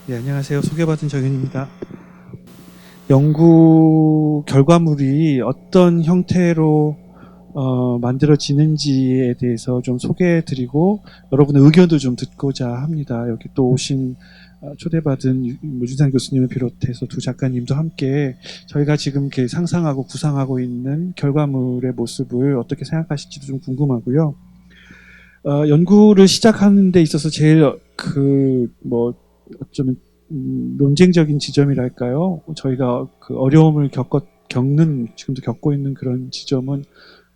네, 안녕하세요. 소개받은 정현입니다. 연구 결과물이 어떤 형태로 만들어지는지에 대해서 좀 소개해드리고 여러분의 의견도 좀 듣고자 합니다. 여기 또 오신 초대받은 유진상 교수님을 비롯해서 두 작가님도 함께 저희가 지금 이렇게 상상하고 구상하고 있는 결과물의 모습을 어떻게 생각하실지도 좀 궁금하고요. 연구를 시작하는 데 있어서 제일 어쩌면 논쟁적인 지점이랄까요? 저희가 그 어려움을 지금도 겪고 있는 그런 지점은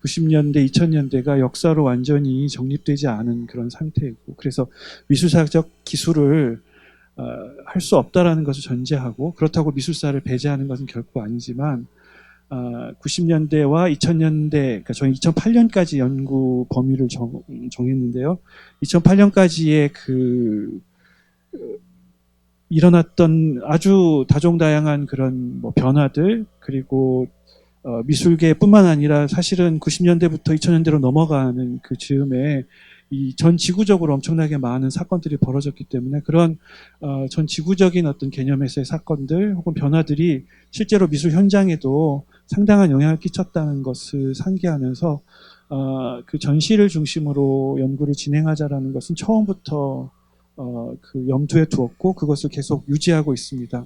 90년대, 2000년대가 역사로 완전히 정립되지 않은 그런 상태이고, 그래서 미술사적 기술을 할 수 없다라는 것을 전제하고, 그렇다고 미술사를 배제하는 것은 결코 아니지만, 90년대와 2000년대, 그러니까 저희 2008년까지 연구 범위를 정했는데요. 2008년까지의 일어났던 아주 다종다양한 그런 변화들, 그리고 미술계뿐만 아니라 사실은 90년대부터 2000년대로 넘어가는 그 즈음에 이 전 지구적으로 엄청나게 많은 사건들이 벌어졌기 때문에 그런 전 지구적인 어떤 개념에서의 사건들 혹은 변화들이 실제로 미술 현장에도 상당한 영향을 끼쳤다는 것을 상기하면서 그 전시를 중심으로 연구를 진행하자라는 것은 처음부터 그 염두에 두었고 그것을 계속 유지하고 있습니다.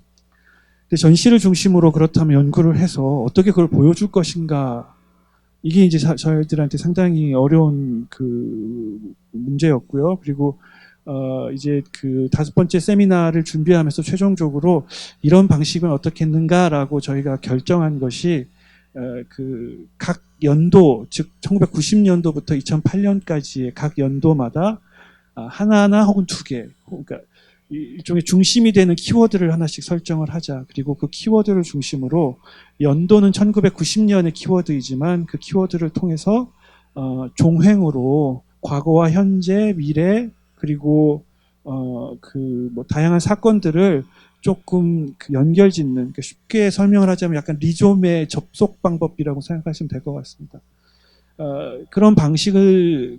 근데 전시를 중심으로 그렇다면 연구를 해서 어떻게 그걸 보여줄 것인가, 이게 이제 저희들한테 상당히 어려운 그 문제였고요. 그리고 이제 그 5번째 세미나를 준비하면서 최종적으로 이런 방식은 어떻겠는가라고 저희가 결정한 것이 그 각 연도, 즉 1990년도부터 2008년까지의 각 연도마다 하나하나 혹은 두 개, 그러니까 일종의 중심이 되는 키워드를 하나씩 설정을 하자. 그리고 그 키워드를 중심으로 연도는 1990년의 키워드이지만 그 키워드를 통해서 종횡으로 과거와 현재, 미래, 그리고 다양한 사건들을 조금 그 연결짓는, 그러니까 쉽게 설명을 하자면 약간 리좀의 접속 방법이라고 생각하시면 될 것 같습니다. 그런 방식을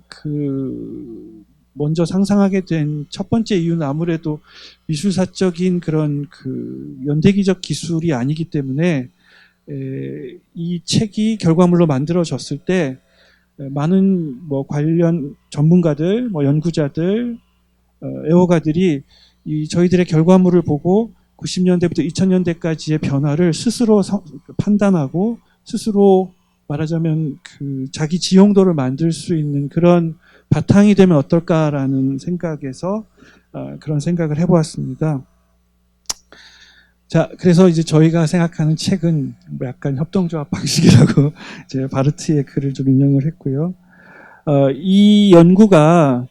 먼저 상상하게 된 첫 번째 이유는 아무래도 미술사적인 그런 그 연대기적 기술이 아니기 때문에 이 책이 결과물로 만들어졌을 때 많은 관련 전문가들, 연구자들, 애호가들이 이 저희들의 결과물을 보고 90년대부터 2000년대까지의 변화를 스스로 판단하고 스스로 말하자면 그 자기 지용도를 만들 수 있는 그런 바탕이 되면 어떨까라는 생각에서 그런 생각을 해보았습니다. 자, 그래서 이제 저희가 생각하는 책은 약간 협동조합 방식이라고 이제 바르트의 글을 좀 인용을 했고요. 이 연구가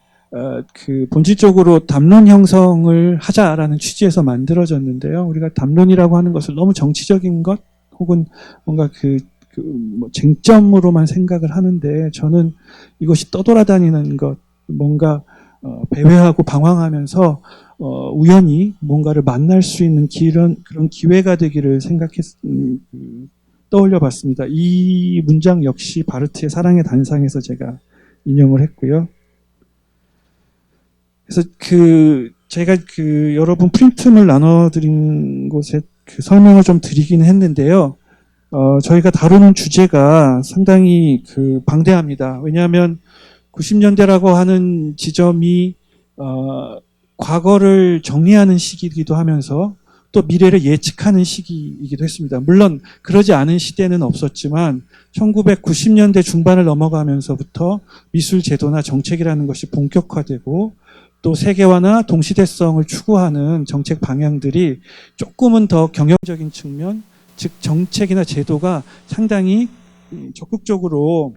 그 본질적으로 담론 형성을 하자라는 취지에서 만들어졌는데요. 우리가 담론이라고 하는 것을 너무 정치적인 것 혹은 뭔가 쟁점으로만 생각을 하는데, 저는 이것이 떠돌아다니는 것, 뭔가 배회하고 방황하면서 우연히 뭔가를 만날 수 있는 그런 기회가 되기를 떠올려 봤습니다. 이 문장 역시 바르트의 사랑의 단상에서 제가 인용을 했고요. 그래서 제가 여러분 프린트물 나눠드린 곳에 설명을 좀 드리긴 했는데요. 저희가 다루는 주제가 상당히 방대합니다. 왜냐하면 90년대라고 하는 지점이 과거를 정리하는 시기이기도 하면서 또 미래를 예측하는 시기이기도 했습니다. 물론 그러지 않은 시대는 없었지만 1990년대 중반을 넘어가면서부터 미술 제도나 정책이라는 것이 본격화되고 또 세계화나 동시대성을 추구하는 정책 방향들이 조금은 더 경영적인 측면, 즉 정책이나 제도가 상당히 적극적으로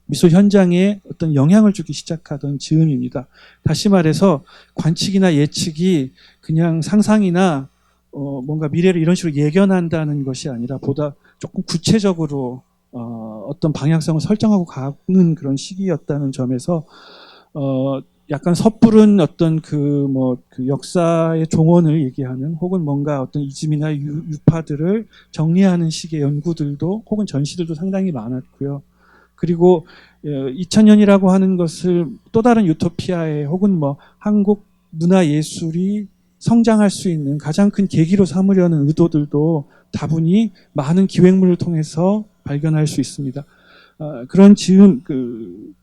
미술 현장에 어떤 영향을 주기 시작하던 즈음입니다. 다시 말해서 관측이나 예측이 그냥 상상이나 뭔가 미래를 이런 식으로 예견한다는 것이 아니라 보다 조금 구체적으로 어떤 방향성을 설정하고 가는 그런 시기였다는 점에서 약간 섣부른 어떤 역사의 종언을 얘기하는 혹은 뭔가 어떤 이즘이나 유파들을 정리하는 식의 연구들도 혹은 전시들도 상당히 많았고요. 그리고 2000년이라고 하는 것을 또 다른 유토피아에 혹은 한국 문화 예술이 성장할 수 있는 가장 큰 계기로 삼으려는 의도들도 다분히 많은 기획물을 통해서 발견할 수 있습니다. 그런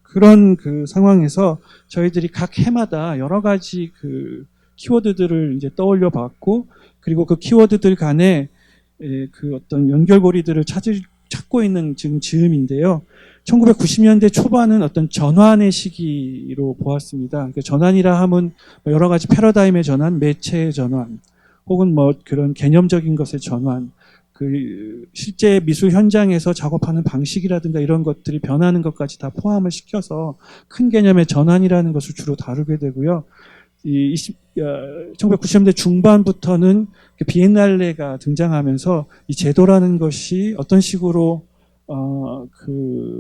그런 상황에서 저희들이 각 해마다 여러 가지 키워드들을 이제 떠올려 봤고, 그리고 그 키워드들 간에 어떤 연결고리들을 찾고 있는 지금 즈음인데요. 1990년대 초반은 어떤 전환의 시기로 보았습니다. 그러니까 전환이라 하면 여러 가지 패러다임의 전환, 매체의 전환, 혹은 그런 개념적인 것의 전환, 실제 미술 현장에서 작업하는 방식이라든가 이런 것들이 변하는 것까지 다 포함을 시켜서 큰 개념의 전환이라는 것을 주로 다루게 되고요. 1990년대 중반부터는 비엔날레가 등장하면서 이 제도라는 것이 어떤 식으로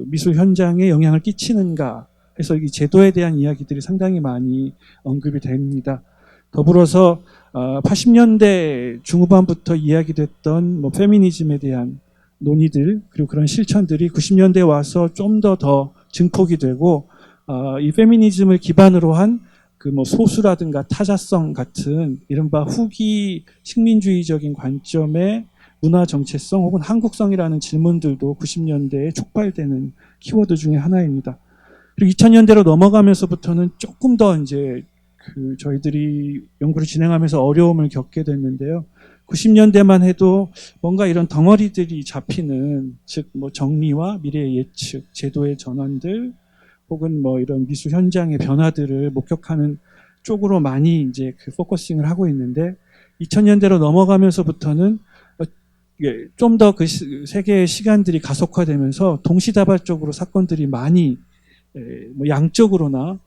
미술 현장에 영향을 끼치는가 해서 이 제도에 대한 이야기들이 상당히 많이 언급이 됩니다. 더불어서 80년대 중후반부터 이야기됐던 페미니즘에 대한 논의들, 그리고 그런 실천들이 90년대에 와서 좀 더 증폭이 되고, 이 페미니즘을 기반으로 한 소수라든가 타자성 같은 이른바 후기 식민주의적인 관점의 문화 정체성 혹은 한국성이라는 질문들도 90년대에 촉발되는 키워드 중에 하나입니다. 그리고 2000년대로 넘어가면서부터는 조금 더 이제 저희들이 연구를 진행하면서 어려움을 겪게 됐는데요. 90년대만 해도 뭔가 이런 덩어리들이 잡히는, 즉 정리와 미래의 예측, 제도의 전환들, 혹은 이런 미술 현장의 변화들을 목격하는 쪽으로 많이 이제 포커싱을 하고 있는데, 2000년대로 넘어가면서부터는 좀 더 세계의 시간들이 가속화되면서 동시다발적으로 사건들이 많이 양적으로나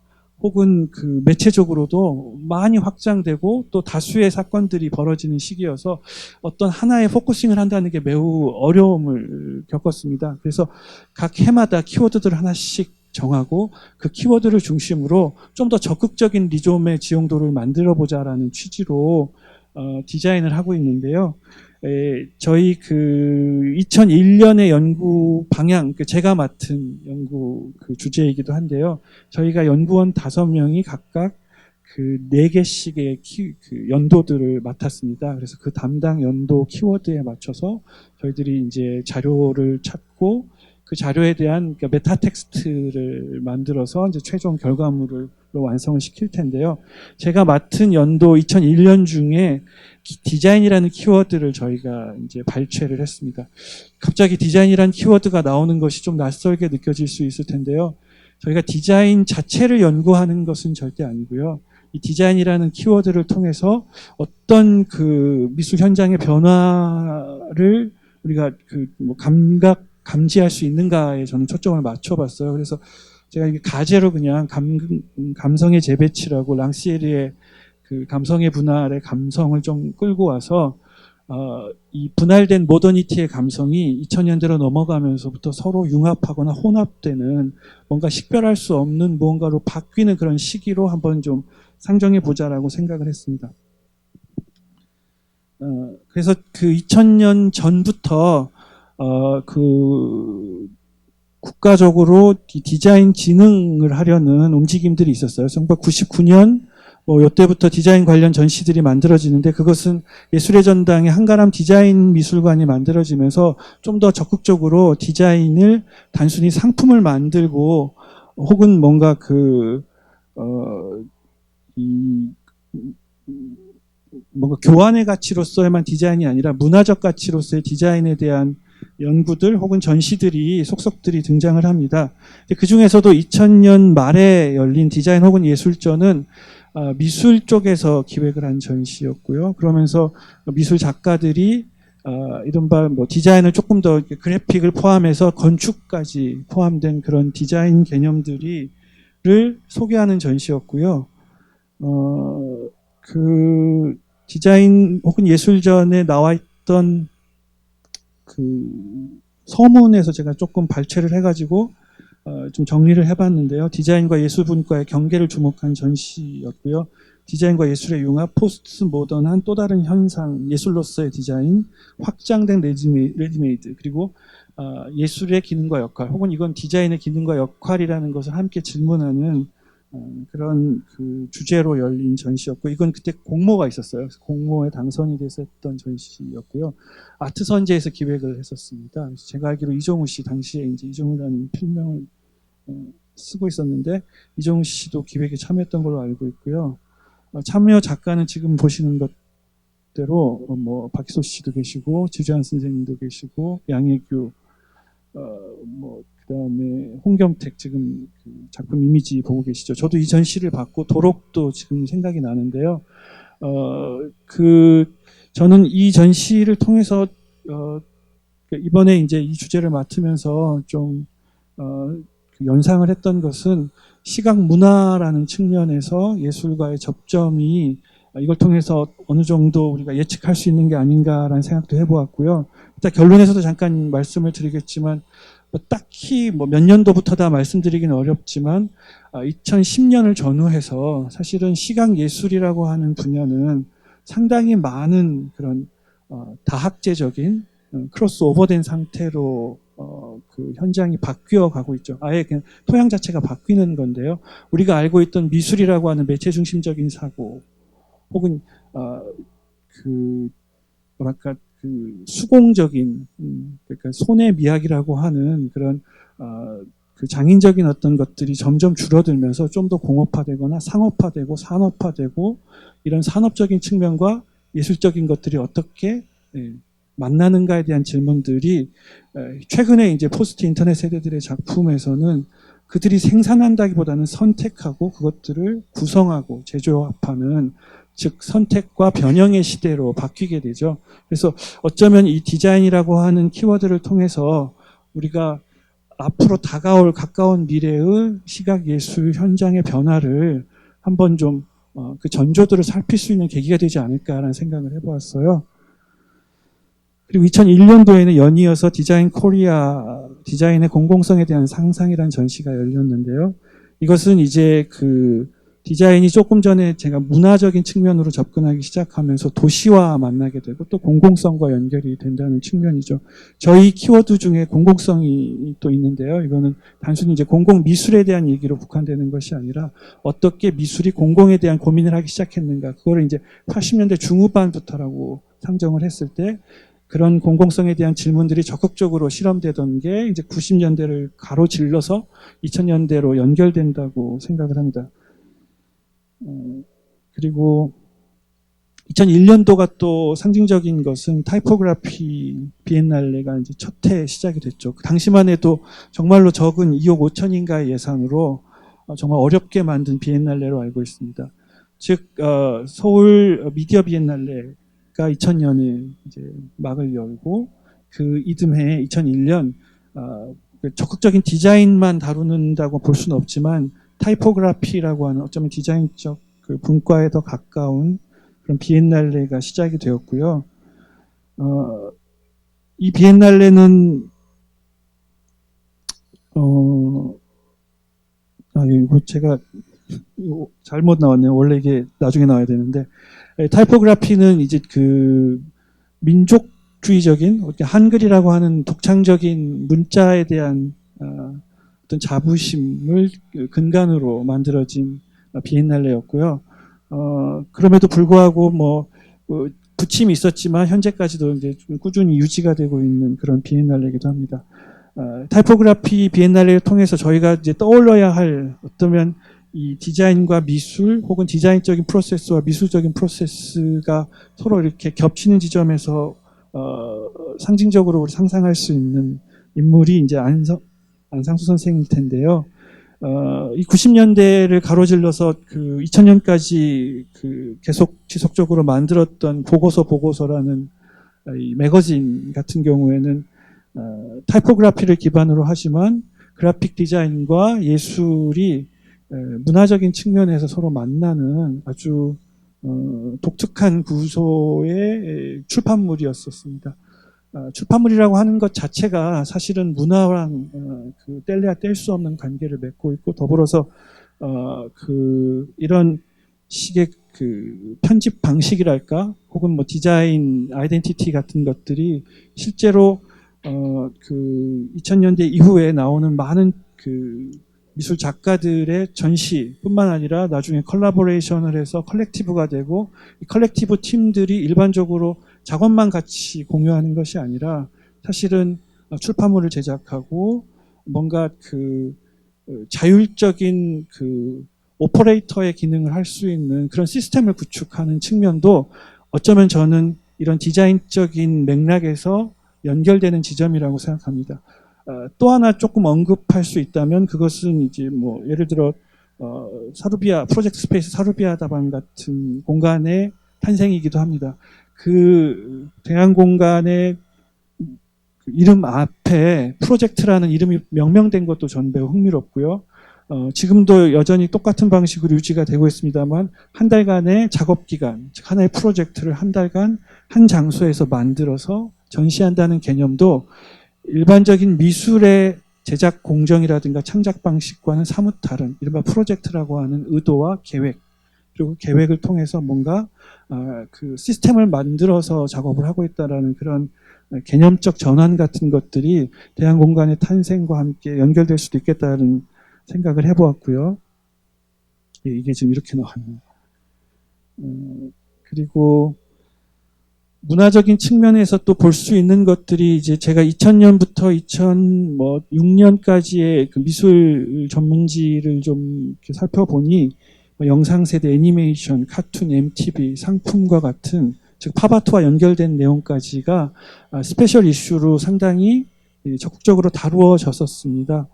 혹은 매체적으로도 많이 확장되고 또 다수의 사건들이 벌어지는 시기여서 어떤 하나의 포커싱을 한다는 게 매우 어려움을 겪었습니다. 그래서 각 해마다 키워드들을 하나씩 정하고 그 키워드를 중심으로 좀 더 적극적인 리좀의 지용도를 만들어 보자라는 취지로 디자인을 하고 있는데요. 저희 2001년의 연구 방향, 제가 맡은 연구 주제이기도 한데요. 저희가 연구원 5명이 각각 4개씩의 연도들을 맡았습니다. 그래서 그 담당 연도 키워드에 맞춰서 저희들이 이제 자료를 찾고 그 자료에 대한 메타 텍스트를 만들어서 이제 최종 결과물을 완성을 시킬 텐데요. 제가 맡은 연도 2001년 중에 디자인이라는 키워드를 저희가 이제 발췌를 했습니다. 갑자기 디자인이라는 키워드가 나오는 것이 좀 낯설게 느껴질 수 있을 텐데요. 저희가 디자인 자체를 연구하는 것은 절대 아니고요. 이 디자인이라는 키워드를 통해서 어떤 미술 현장의 변화를 우리가 감지할 수 있는가에 저는 초점을 맞춰봤어요. 그래서 제가 이게 가제로 그냥 감성의 재배치라고 랑시에리의 감성의 분할의 감성을 좀 끌고 와서 이 분할된 모더니티의 감성이 2000년대로 넘어가면서부터 서로 융합하거나 혼합되는 뭔가 식별할 수 없는 무언가로 바뀌는 그런 시기로 한번 좀 상정해 보자라고 생각을 했습니다. 그래서 2000년 전부터 국가적으로 디자인 진흥을 하려는 움직임들이 있었어요. 1999년 이때부터 디자인 관련 전시들이 만들어지는데, 그것은 예술의 전당의 한가람 디자인 미술관이 만들어지면서 좀 더 적극적으로 디자인을 단순히 상품을 만들고 혹은 뭔가 뭔가 교환의 가치로서의만 디자인이 아니라 문화적 가치로서의 디자인에 대한 연구들 혹은 전시들이 속속들이 등장을 합니다. 그 중에서도 2000년 말에 열린 디자인 혹은 예술전은 미술 쪽에서 기획을 한 전시였고요. 그러면서 미술 작가들이 이른바 디자인을 조금 더 그래픽을 포함해서 건축까지 포함된 그런 디자인 개념들을 소개하는 전시였고요. 디자인 혹은 예술전에 나와 있던 서문에서 제가 조금 발췌를 해가지고 좀 정리를 해봤는데요. 디자인과 예술분과의 경계를 주목한 전시였고요. 디자인과 예술의 융합, 포스트 모던한 또 다른 현상, 예술로서의 디자인, 확장된 레디메이드, 그리고 예술의 기능과 역할, 혹은 이건 디자인의 기능과 역할이라는 것을 함께 질문하는 그런 그 주제로 열린 전시였고, 이건 그때 공모가 있었어요. 그래서 공모에 당선이 돼서 했던 전시였고요. 아트 선제에서 기획을 했었습니다. 제가 알기로 이종우 씨, 당시에 이제 이종우라는 필명을 쓰고 있었는데, 이종우 씨도 기획에 참여했던 걸로 알고 있고요. 참여 작가는 지금 보시는 것대로 뭐 박희소 씨도 계시고, 지주환 선생님도 계시고, 양혜규, 그다음에 홍경택, 지금 그 작품 이미지 보고 계시죠. 저도 이 전시를 봤고 도록도 지금 생각이 나는데요. 저는 이 전시를 통해서 이번에 이제 이 주제를 맡으면서 좀 연상을 했던 것은 시각 문화라는 측면에서 예술과의 접점이 이걸 통해서 어느 정도 우리가 예측할 수 있는 게 아닌가라는 생각도 해보았고요. 일단 결론에서도 잠깐 말씀을 드리겠지만, 딱히 몇 년도부터다 말씀드리기는 어렵지만 2010년을 전후해서 사실은 시각 예술이라고 하는 분야는 상당히 많은 그런 다학제적인 크로스오버된 상태로 그 현장이 바뀌어 가고 있죠. 아예 그냥 토양 자체가 바뀌는 건데요. 우리가 알고 있던 미술이라고 하는 매체 중심적인 사고, 혹은 그 뭐랄까 그 수공적인, 그러니까 손의 미학이라고 하는 그런 그 장인적인 어떤 것들이 점점 줄어들면서 좀 더 공업화되거나 상업화되고 산업화되고, 이런 산업적인 측면과 예술적인 것들이 어떻게 만나는가에 대한 질문들이 최근에 이제 포스트 인터넷 세대들의 작품에서는 그들이 생산한다기보다는 선택하고 그것들을 구성하고 재조합하는, 즉 선택과 변형의 시대로 바뀌게 되죠. 그래서 어쩌면 이 디자인이라고 하는 키워드를 통해서 우리가 앞으로 다가올 가까운 미래의 시각예술 현장의 변화를 한번 좀 그 전조들을 살필 수 있는 계기가 되지 않을까라는 생각을 해보았어요. 그리고 2001년도에는 연이어서 디자인 코리아, 디자인의 공공성에 대한 상상이라는 전시가 열렸는데요. 이것은 이제 그 디자인이 조금 전에 제가 문화적인 측면으로 접근하기 시작하면서 도시와 만나게 되고 또 공공성과 연결이 된다는 측면이죠. 저희 키워드 중에 공공성이 또 있는데요. 이거는 단순히 이제 공공 미술에 대한 얘기로 국한되는 것이 아니라 어떻게 미술이 공공에 대한 고민을 하기 시작했는가. 그거를 이제 80년대 중후반부터라고 상정을 했을 때 그런 공공성에 대한 질문들이 적극적으로 실험되던 게 이제 90년대를 가로질러서 2000년대로 연결된다고 생각을 합니다. 그리고 2001년도가 또 상징적인 것은 타이포그래피 비엔날레가 이제 첫 해 시작이 됐죠. 그 당시만 해도 정말로 적은 2억 5천인가의 예산으로 정말 어렵게 만든 비엔날레로 알고 있습니다. 즉 서울 미디어 비엔날레가 2000년에 이제 막을 열고, 그 이듬해 2001년 적극적인 디자인만 다루는다고 볼 수는 없지만 타이포그래피라고 하는 어쩌면 디자인적 그 분과에 더 가까운 그런 비엔날레가 시작이 되었고요. 이 비엔날레는 이거 제가 잘못 나왔네요. 원래 이게 나중에 나와야 되는데, 타이포그래피는 이제 그 민족주의적인 한글이라고 하는 독창적인 문자에 대한 어떤 자부심을 근간으로 만들어진 비엔날레였고요. 그럼에도 불구하고 부침이 있었지만 현재까지도 이제 좀 꾸준히 유지가 되고 있는 그런 비엔날레이기도 합니다. 타이포그래피 비엔날레를 통해서 저희가 이제 떠올려야 할 어쩌면 이 디자인과 미술 혹은 디자인적인 프로세스와 미술적인 프로세스가 서로 이렇게 겹치는 지점에서 상징적으로 우리 상상할 수 있는 인물이 이제 안상수 선생일 텐데요. 이 90년대를 가로질러서 그 2000년까지 그 계속 지속적으로 만들었던 보고서라는 이 매거진 같은 경우에는 타이포그래피를 기반으로 하지만 그래픽 디자인과 예술이 문화적인 측면에서 서로 만나는 아주 독특한 구조의 출판물이었었습니다. 출판물이라고 하는 것 자체가 사실은 문화랑 뗄래야 뗄 수 없는 관계를 맺고 있고, 더불어서 이런 식의 그 편집 방식이랄까, 혹은 디자인 아이덴티티 같은 것들이 실제로 2000년대 이후에 나오는 많은 그 미술 작가들의 전시뿐만 아니라 나중에 컬래버레이션을 해서 컬렉티브가 되고 이 컬렉티브 팀들이 일반적으로 작업만 같이 공유하는 것이 아니라 사실은 출판물을 제작하고 뭔가 그 자율적인 그 오퍼레이터의 기능을 할 수 있는 그런 시스템을 구축하는 측면도 어쩌면 저는 이런 디자인적인 맥락에서 연결되는 지점이라고 생각합니다. 또 하나 조금 언급할 수 있다면 그것은 이제 뭐 예를 들어 사루비아 프로젝트 스페이스 사루비아 다방 같은 공간의 탄생이기도 합니다. 그 대안 공간의 이름 앞에 프로젝트라는 이름이 명명된 것도 전 매우 흥미롭고요. 지금도 여전히 똑같은 방식으로 유지가 되고 있습니다만 한 달간의 작업 기간, 즉 하나의 프로젝트를 한 달간 한 장소에서 만들어서 전시한다는 개념도 일반적인 미술의 제작 공정이라든가 창작 방식과는 사뭇 다른 이른바 프로젝트라고 하는 의도와 계획, 그리고 계획을 통해서 뭔가 그 시스템을 만들어서 작업을 하고 있다라는 그런 개념적 전환 같은 것들이 대안공간의 탄생과 함께 연결될 수도 있겠다는 생각을 해보았고요. 예, 이게 지금 이렇게 나왔네요. 그리고 문화적인 측면에서 또 볼 수 있는 것들이 이제 제가 2000년부터 2006년까지의 그 미술 전문지를 좀 이렇게 살펴보니 영상 세대 애니메이션, 카툰, MTV, 상품과 같은 즉 팝아트와 연결된 내용까지가 스페셜 이슈로 상당히 적극적으로 다루어졌었습니다.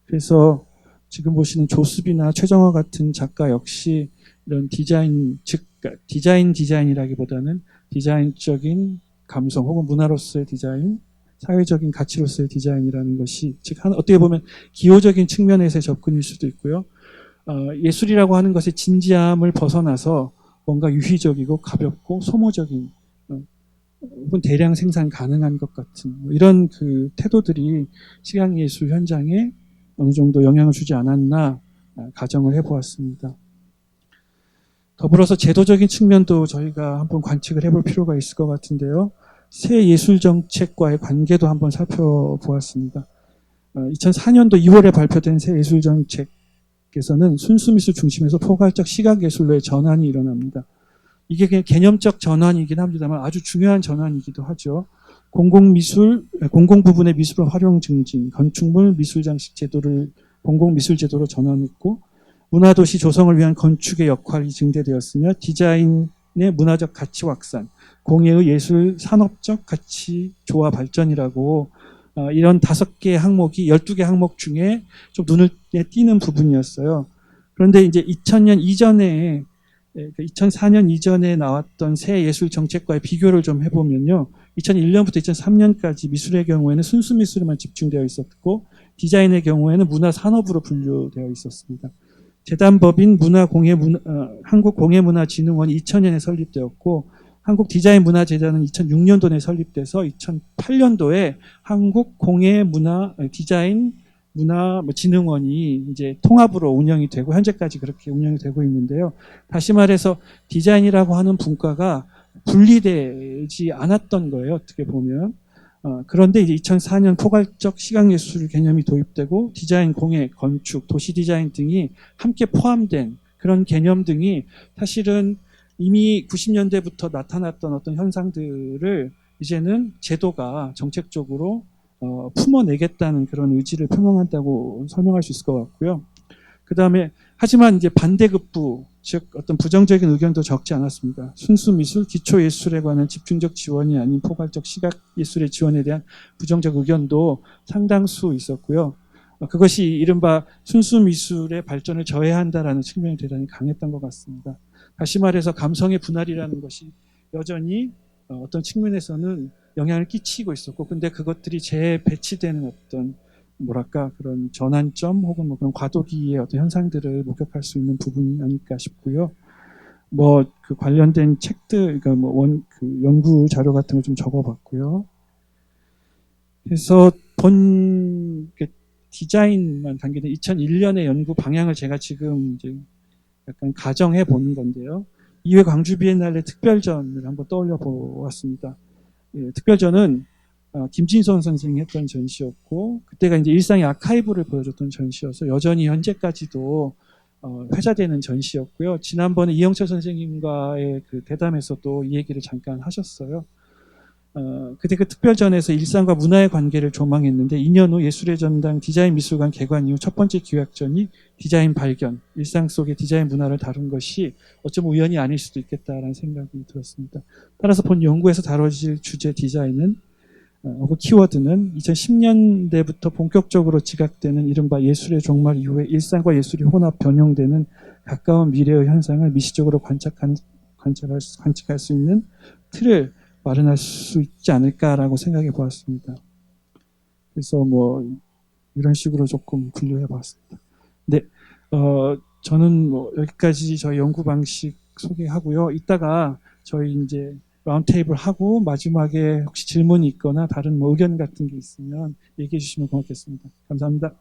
그래서 지금 보시는 조수비나 최정화 같은 작가 역시 이런 디자인, 즉 디자인이라기보다는 디자인적인 감성 혹은 문화로서의 디자인, 사회적인 가치로서의 디자인이라는 것이 즉 어떻게 보면 기호적인 측면에서의 접근일 수도 있고요. 예술이라고 하는 것의 진지함을 벗어나서 뭔가 유희적이고 가볍고 소모적인 혹은 대량 생산 가능한 것 같은 이런 그 태도들이 시각예술 현장에 어느 정도 영향을 주지 않았나 가정을 해보았습니다. 더불어서 제도적인 측면도 저희가 한번 관측을 해볼 필요가 있을 것 같은데요. 새 예술정책과의 관계도 한번 살펴보았습니다. 2004년도 2월에 발표된 새 예술정책에서는 순수미술 중심에서 포괄적 시각예술로의 전환이 일어납니다. 이게 그냥 개념적 전환이긴 합니다만 아주 중요한 전환이기도 하죠. 공공 부분의 미술의 활용 증진, 건축물 미술장식 제도를 공공미술 제도로 전환했고 문화도시 조성을 위한 건축의 역할이 증대되었으며 디자인의 문화적 가치 확산, 공예의 예술 산업적 가치 조화 발전이라고 이런 5개 항목이 12개 항목 중에 좀 눈에 띄는 부분이었어요. 그런데 이제 2000년 이전에 2004년 이전에 나왔던 새 예술 정책과의 비교를 좀 해보면요. 2001년부터 2003년까지 미술의 경우에는 순수 미술에만 집중되어 있었고 디자인의 경우에는 문화 산업으로 분류되어 있었습니다. 재단법인 한국공예문화진흥원이 2000년에 설립되었고 한국디자인문화재단은 2006년도에 설립돼서 2008년도에 한국공예문화디자인문화진흥원이 이제 통합으로 운영이 되고 현재까지 그렇게 운영이 되고 있는데요. 다시 말해서 디자인이라고 하는 분과가 분리되지 않았던 거예요. 어떻게 보면. 그런데 이제 2004년 포괄적 시각예술 개념이 도입되고 디자인, 공예, 건축, 도시 디자인 등이 함께 포함된 그런 개념 등이 사실은 이미 90년대부터 나타났던 어떤 현상들을 이제는 제도가 정책적으로 품어내겠다는 그런 의지를 표명한다고 설명할 수 있을 것 같고요. 그 다음에 하지만 이제 반대급부, 즉 어떤 부정적인 의견도 적지 않았습니다. 순수미술, 기초예술에 관한 집중적 지원이 아닌 포괄적 시각예술의 지원에 대한 부정적 의견도 상당수 있었고요. 그것이 이른바 순수미술의 발전을 저해한다라는 측면이 대단히 강했던 것 같습니다. 다시 말해서 감성의 분할이라는 것이 여전히 어떤 측면에서는 영향을 끼치고 있었고, 근데 그것들이 재배치되는 어떤 뭐랄까 그런 전환점 혹은 뭐 그런 과도기의 어떤 현상들을 목격할 수 있는 부분이 아닐까 싶고요. 뭐 그 관련된 책들, 그러니까 뭐 그 연구 자료 같은 거 좀 적어봤고요. 그래서 디자인만 관계된 2001년의 연구 방향을 제가 지금 이제 약간 가정해 보는 건데요. 2회 광주 비엔날레 특별전을 한번 떠올려 보았습니다. 예, 특별전은 김진선 선생이 했던 전시였고, 그때가 이제 일상의 아카이브를 보여줬던 전시여서 여전히 현재까지도 회자되는 전시였고요. 지난번에 이영철 선생님과의 그 대담에서도 이 얘기를 잠깐 하셨어요. 그때 그 특별전에서 일상과 문화의 관계를 조망했는데 2년 후 예술의 전당 디자인 미술관 개관 이후 첫 번째 기획전이 디자인 발견, 일상 속의 디자인 문화를 다룬 것이 어쩌면 우연이 아닐 수도 있겠다라는 생각이 들었습니다. 따라서 본 연구에서 다뤄질 주제 디자인은 그 키워드는 2010년대부터 본격적으로 지각되는 이른바 예술의 종말 이후에 일상과 예술이 혼합 변형되는 가까운 미래의 현상을 미시적으로 관측할 수 있는 틀을 마련할 수 있지 않을까라고 생각해 보았습니다. 그래서 뭐 이런 식으로 조금 분류해 보았습니다. 네, 저는 뭐 여기까지 저희 연구 방식 소개하고요. 이따가 저희 이제 라운드 테이블 하고 마지막에 혹시 질문이 있거나 다른 뭐 의견 같은 게 있으면 얘기해 주시면 고맙겠습니다. 감사합니다.